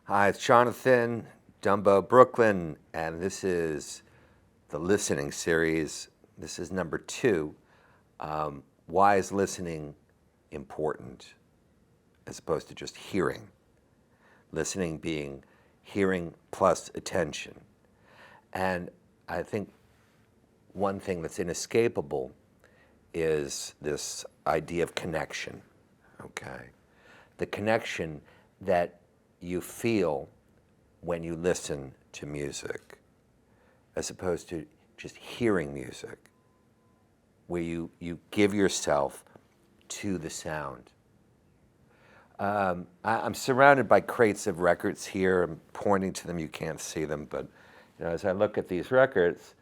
Hi, it's Jonathan, Dumbo, Brooklyn, and this is the listening series. This is number 2. Why is listening important as opposed to just hearing? Listening being hearing plus attention. And I think one thing that's inescapable is this idea of connection, okay? The connection that you feel when you listen to music, as opposed to just hearing music, where you give yourself to the sound. I'm surrounded by crates of records here. I'm pointing to them, you can't see them, but as I look at these records,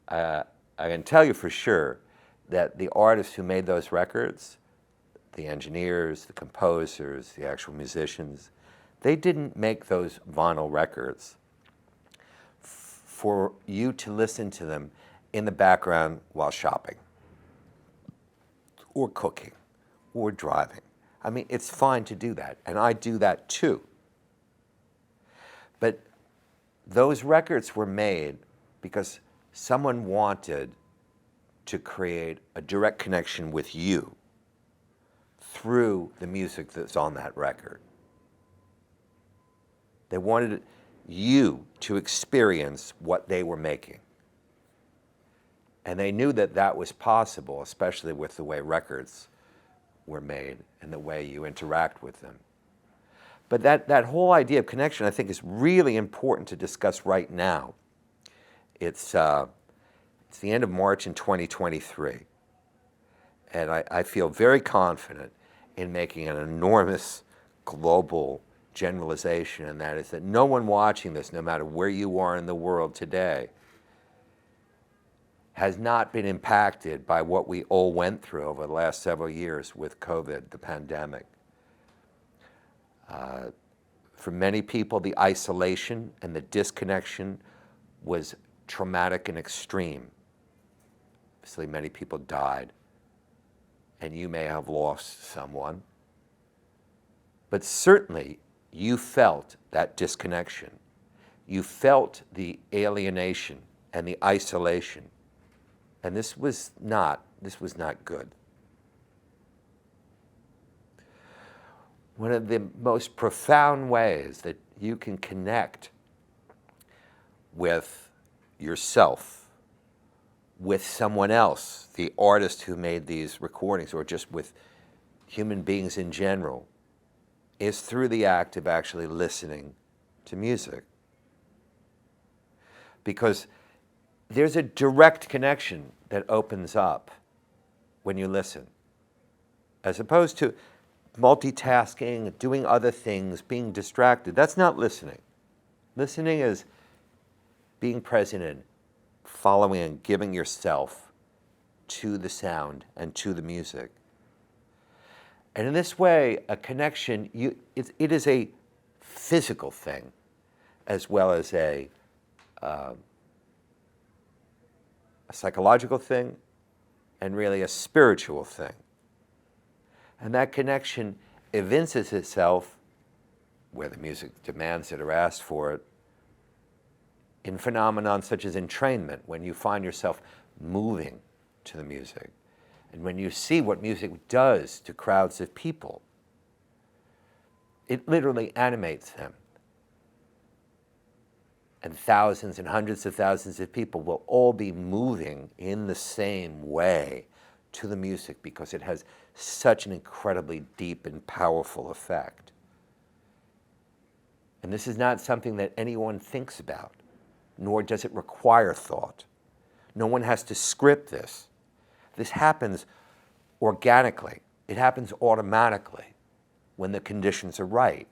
I can tell you for sure that the artists who made those records, the engineers, the composers, the actual musicians, they didn't make those vinyl records for you to listen to them in the background while shopping or cooking or driving. I mean, it's fine to do that, and I do that too. But those records were made because someone wanted to create a direct connection with you through the music that's on that record. They wanted you to experience what they were making. And they knew that that was possible, especially with the way records were made and the way you interact with them. But that whole idea of connection, I think, is really important to discuss right now. It's the end of March in 2023. And I feel very confident in making an enormous global generalization, and that is that no one watching this, no matter where you are in the world today, has not been impacted by what we all went through over the last several years with COVID, the pandemic. For many people, the isolation and the disconnection was traumatic and extreme. Obviously, many people died, and you may have lost someone. But certainly, you felt that disconnection. You felt the alienation and the isolation. And this was not good. One of the most profound ways that you can connect with yourself, with someone else, the artist who made these recordings, or just with human beings in general, is through the act of actually listening to music. Because there's a direct connection that opens up when you listen, as opposed to multitasking, doing other things, being distracted. That's not listening. Listening is being present and following and giving yourself to the sound and to the music. And in this way, a connection, it is a physical thing as well as a psychological thing and really a spiritual thing. And that connection evinces itself, where the music demands it or asks for it, in phenomenon such as entrainment, when you find yourself moving to the music. And when you see what music does to crowds of people, it literally animates them. And thousands and hundreds of thousands of people will all be moving in the same way to the music because it has such an incredibly deep and powerful effect. And this is not something that anyone thinks about, nor does it require thought. No one has to script this. This happens organically. It happens automatically when the conditions are right.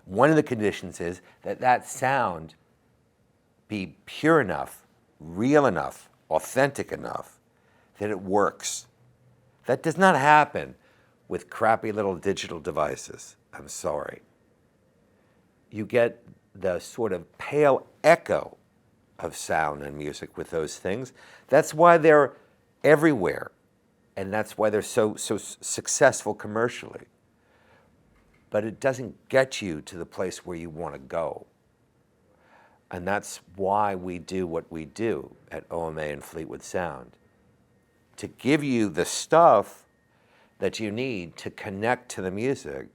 One of the conditions is that that sound be pure enough, real enough, authentic enough that it works. That does not happen with crappy little digital devices. I'm sorry. You get the sort of pale echo of sound and music with those things. That's why they're everywhere, and that's why they're so successful commercially. but it doesn't get you to the place where you want to go. And that's why we do what we do at OMA and Fleetwood Sound, to give you the stuff that you need to connect to the music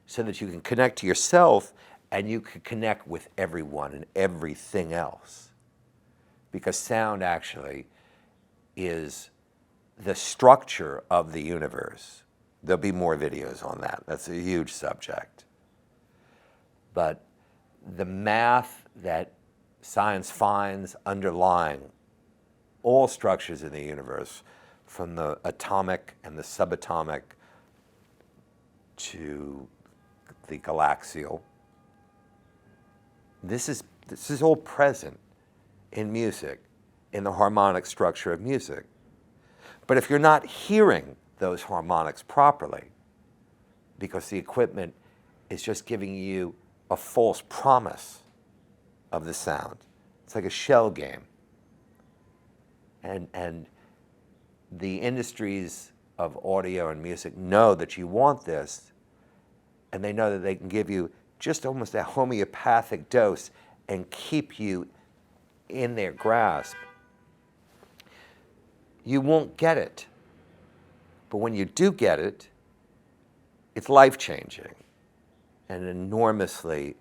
so that you can connect to yourself and you can connect with everyone and everything else. Because sound actually is the structure of the universe. There'll be more videos on that. That's a huge subject. But the math that science finds underlying all structures in the universe, from the atomic and the subatomic to the galaxial, this is all present in music, in the harmonic structure of music. But if you're not hearing those harmonics properly, because the equipment is just giving you a false promise of the sound, it's like a shell game. And the industries of audio and music know that you want this, and they know that they can give you just almost a homeopathic dose and keep you in their grasp. You won't get it. But when you do get it, it's life-changing and enormously,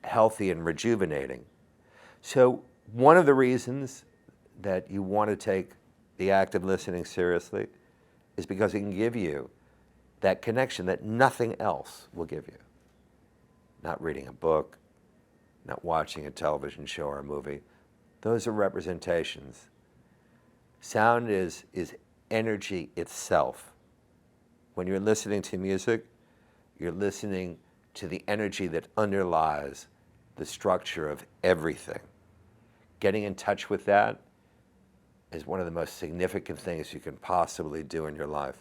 healthy and rejuvenating. So one of the reasons that you want to take the active listening seriously is because it can give you that connection that nothing else will give you. Not reading a book, not watching a television show or a movie. Those are representations. Sound is energy itself. When you're listening to music, you're listening to the energy that underlies the structure of everything. Getting in touch with that is one of the most significant things you can possibly do in your life.